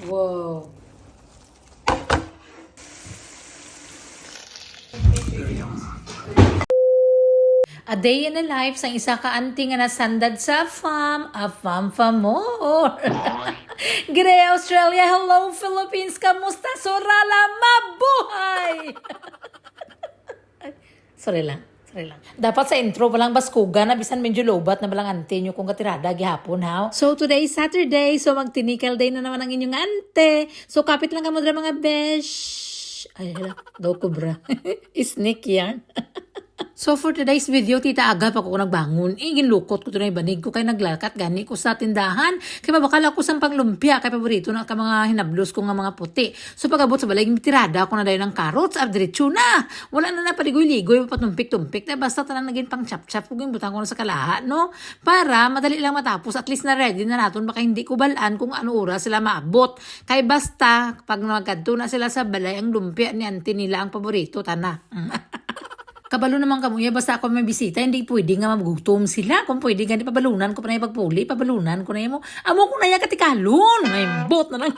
Wow. A day in the life sang isa ka auntie nga nasandad sa farm, a farm more. G'day Australia, hello Philippines, kamusta? Sorala, mabuhay! Sorry lang. Dapat sa intro palang baskuga na bisan medyo lobat na balang ante nyo kung katirada gihapon ha. So today is Saturday, so magtinikal day na naman ang inyong ante. So kapit lang ka mo dra mga besh. Ay, hala, daw kubra. Isnik yan. So for today's video, tita aga pa ko nagbangon. Ginlukot ko ito na ibanig ko kay naglakat gani ko sa tindahan. Kaya mabakal ako sa panglumpia kay paborito na ka mga hinablos ko nga mga puti. So pag-abot sa balay, tirada ako na dahil ng carrots at diretso na. Wala na paligoy-ligoy, patumpik-tumpik. Na basta talang naging pang chap-chap ko yung butang ko na sa kalaha, no? Para madali lang matapos. At least na ready na natin. Baka hindi ko balaan kung ano oras sila maabot. Kay basta, pag nagkadto na sila sa balay, ang lumpia ni auntie nila ang paborito, tana. Kabalo naman kamuya, basta ako may bisita, hindi pwede nga magutom sila. Kung pwede, ganti pabalunan ko pa na yung pagpuli, pabalunan ko na yung mo. Amo ko na yung katikalon, may bot na lang.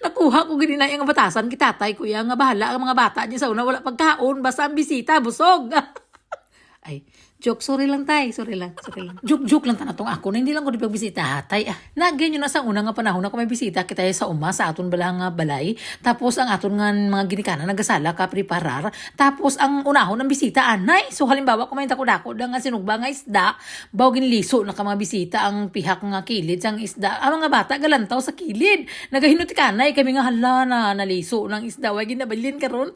Nakuha ko gini na yung batasan, kitatay ko yung bahala ang mga bata niya sa una, wala pagkaon, basta ang bisita, busog. Ay, joke, sorry lang tay, sorry lang. Joke lang tanatong ako na hindi lang ko di pagbisita tay. Nagyan yun na sa unang nga panahon ako may bisita kita sa uma sa aton balang balay. Tapos ang aton nga mga ginikanan nagasala ka preparar. Tapos ang unahon ng bisita anay. So halimbawa kung may dako-dako nga sinugba nga isda, baw ginliso na ka mga bisita ang pihak nga kilid sang isda. Ang mga bata galantaw sa kilid. Nagahinot kanay kami nga hala na naliso ng isda. Wag ginabalin karon.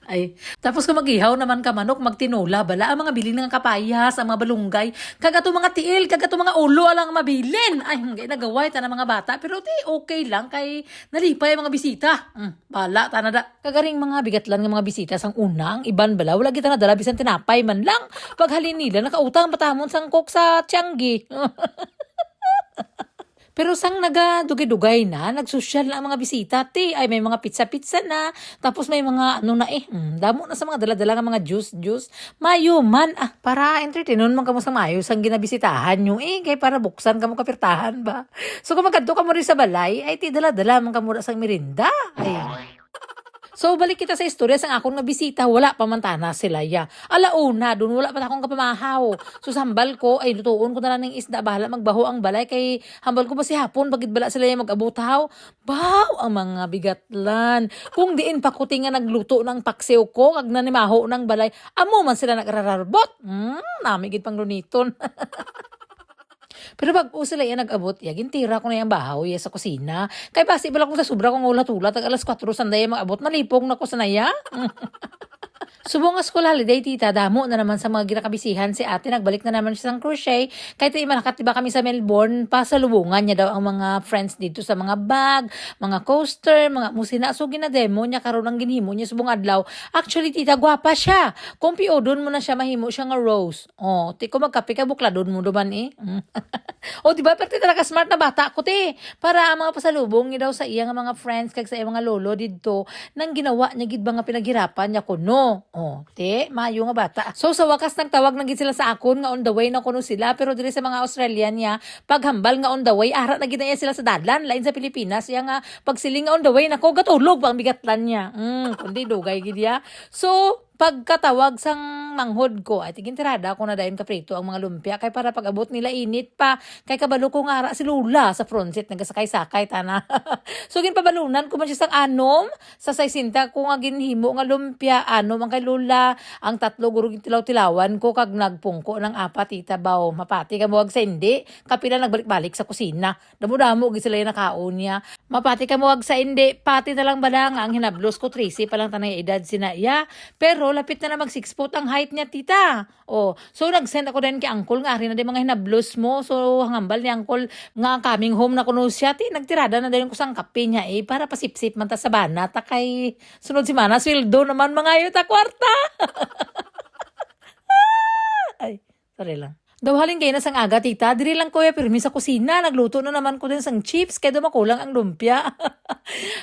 Ay, tapos kung mag-ihaw naman ka manok, magtinola, bala, ang mga bilin ng kapayas, ang mga balunggay, kagato mga tiil, kagato mga ulo, alang mabilin. Ay, hindi nagaway, ta ng mga bata, pero okay lang, kay nalipay ang mga bisita. Bala, tanada. Kagaring mga bigatlan ng mga bisita sang unang, iban bala, wala kita nadala, bisan tinapay man lang. Paghalin nila, nakautang patamon sang kok sa Tianggi. Pero sang nagadugay-dugay na, nagsosyal na ang mga bisita, ay may mga pizza-pizza na, tapos may mga damo na sa mga dala-dala ng mga juice. Mayo man, para entertainon man kamo sa mayo, sang ginabisitahan nyo, kay para buksan kamo kapirtahan ba. So kung magkadto ka mo rin sa balay, ay dala-dala man kamo sang merinda. Ay. So, balik kita sa istorya sang akong nabisita, wala pa man tana sila ya. Alauna, dun wala pa akong kapamahaw. So, sambal ko, ay lutuon ko na lang ng isda, bahala magbaho ang balay, kay hambal ko ba si hapon, bagid bala sila yung mag-abutaw. Baw, ang mga bigatlan. Kung diin pa kuti nga nagluto ng paksiw ko, kag nanimaho ng balay, amo man sila nagrararbot. Namigid pang luniton. Pero pag sila yan nag-abot, gintira ko na yung bahaw sa kusina. Kaya basi bala kung sa sobra kong ulat-ulat, tag alas 4 sanday mag-abot, malipong na ko sa naya. Subong school holiday, tita, damo na naman sa mga ginakabisihan si ate. Nagbalik na naman siya sa crochet. Kahit malakat, diba kami sa Melbourne, pasalubungan niya daw ang mga friends dito sa mga bag, mga coaster, mga musina. So, ginademo niya, karoon ng ginhimo niya subong adlaw. Actually, tita, gwapa siya. Kung piodon mo na siya, mahimo siya nga rose. Kung magkape ka, bukladon mo duman diba, pero talaga smart na bata ko, para ang mga pasalubong niya daw sa iya nga mga friends, kag sa iya mga lolo dito, nang ginawa niya, gid ba nga pinaghirapan niya kuno. Mayo nga bata. So, sa wakas nagtawag na gid sila sa akon nga on the way na kuno sila, pero diri sa mga Australian niya, paghambal nga on the way, ara na gid na sila sa dadlan, lain sa Pilipinas, siya nga pagsiling nga on the way, nako, gatulog pa ang bigatlan niya. Kundi dugay gid ya. So, pagkatawag sang manghod ko, ay tigintirada ko na dayon kaprito ang mga lumpia, kay para pag-abot nila init pa, kay kabalo ko nga si Lula sa front seat, nagasakay-sakay, tana. So, ginpabalunan ko man siya sang anom, sa 60 ko nga ginhimo nga lumpia, anom ang kay Lula, ang 3 guro tilaw-tilawan ko, kag nagpungko ng 4, tita baw, mapati ka muwag sa hindi, kapila nagbalik-balik sa kusina, damo-damo gid sila yung nakaon niya, mapati ka muwag sa hindi, pati na lang bala nga ang hinablos ko, 13 pa lang tanay edad sinaya, pero lapit na mag 6 foot ang height niya, tita. So nag-send ako din kay uncle nga, rin na din mga hinablos mo. So hangambal ni uncle nga coming home na kuno siya, nagtirada na din ko sang kape niya, para pasip-sip man ta sa bana, ta kay sunod si Mana, sweldo naman mga ta kwarta. Ay, sorry lang. Daw halin kayo na sang aga, tita. Diri lang ko pirmi sa kusina. Nagluto na naman ko din sang chips. Kaya makulang ang lumpia.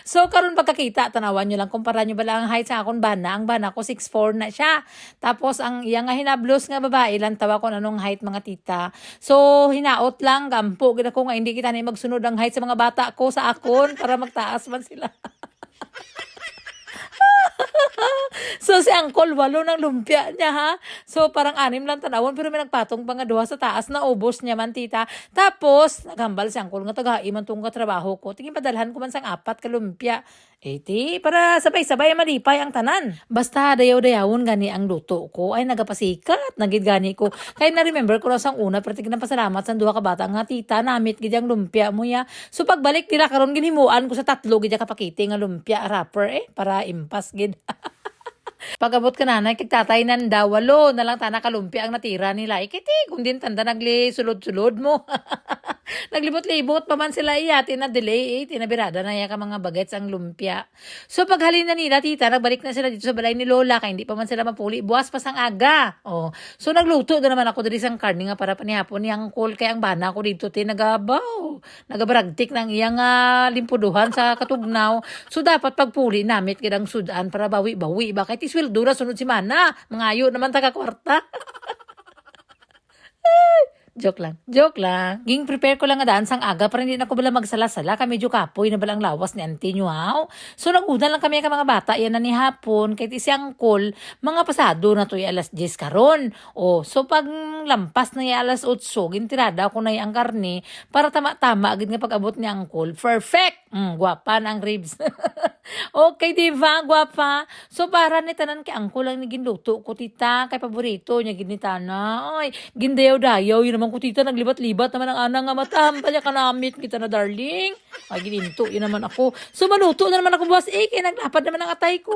So, karon pagkakita, tanawan nyo lang. Kumpara nyo ba lang ang height sa akong bana. Ang bana ko 6'4" na siya. Tapos, ang iyang nga hinablos nga babae, lang tawa ko anong height mga tita. So, hinaot lang. Gampo. Gina ko nga, hindi kita na magsunod ang height sa mga bata ko sa akon para magtaas man sila. So, si Uncle, 8 ng lumpia niya, ha? So, parang 6 lang tanawon, pero may nagpatong pa nga 2 sa taas na ubos niya man, tita. Tapos, naghambal si Uncle nga tagaiman tong katrabaho ko. Tingin padalhan ko man sang 4 ka lumpia. Para sabay-sabay malipay ang tanan. Basta dayaw-dayawon gani ang luto ko. Ay, nagapasikat. Nagid gani ko. Kaya na-remember ko na sang una, pero tignan pasalamat sa 2 ka bata nga, tita, namit gid ang lumpia mo ya. So, pagbalik nila karon ginimuan ko sa 3 gid kapakiti nga lumpia wrapper, para impas gid. Pagabot ka nanay, kagtatay nan daw, 8 na lang tana kalumpia ang natira nila. Ikiti, kung din tanda nagli sulod-sulod mo. Naglibot-libot pa man sila tinadelay, tinabirada na ka mga bagets ang lumpia. So paghalin na nila, tita, nagbalik na sila dito sa balay ni Lola, kaya hindi pa man sila mapuli, buwas pa sang aga. Oh. So nagluto na naman ako diri sang karne nga para panihapon niyang kol, kaya ang bana ko dito, nagabaw. Nagabaragtik ng iyang limpuduhan sa katugnaw. So dapat pagpuli namit kidang sudan para bawi-bawi. Bakit isweldo na sunod si mana? Mangayo naman taga kwarta. Joke lang. Joke lang. Ging prepare ko lang nga daan sang aga para hindi na ko bala magsala-sala. Kami medyo kapoy na balang lawas ni auntie nyo, ha? So nag-udan lang kami ka mga bata. Yan na ni hapon. Kahit isang call, mga pasado na to alas 10 karon. So pag lampas na alas 8, gintirada ko na ang karne para tama-tama agad nga pag-abot ni Uncle. Perfect! Gwapa na ang ribs. Okay, diba? Gwapa. So para ni tanan kay Uncle lang ni ginluto ko, tita. Kay paborito niya ginitana. Ay, gindayaw-dayaw. Yun naman ko, tita, naglibat-libat naman ang anang nga matam. Palya ka namit kita na, darling. Ay, gininto. Yun naman ako. So maluto na naman ako, boss. Kaya naglapad naman ang atay ko.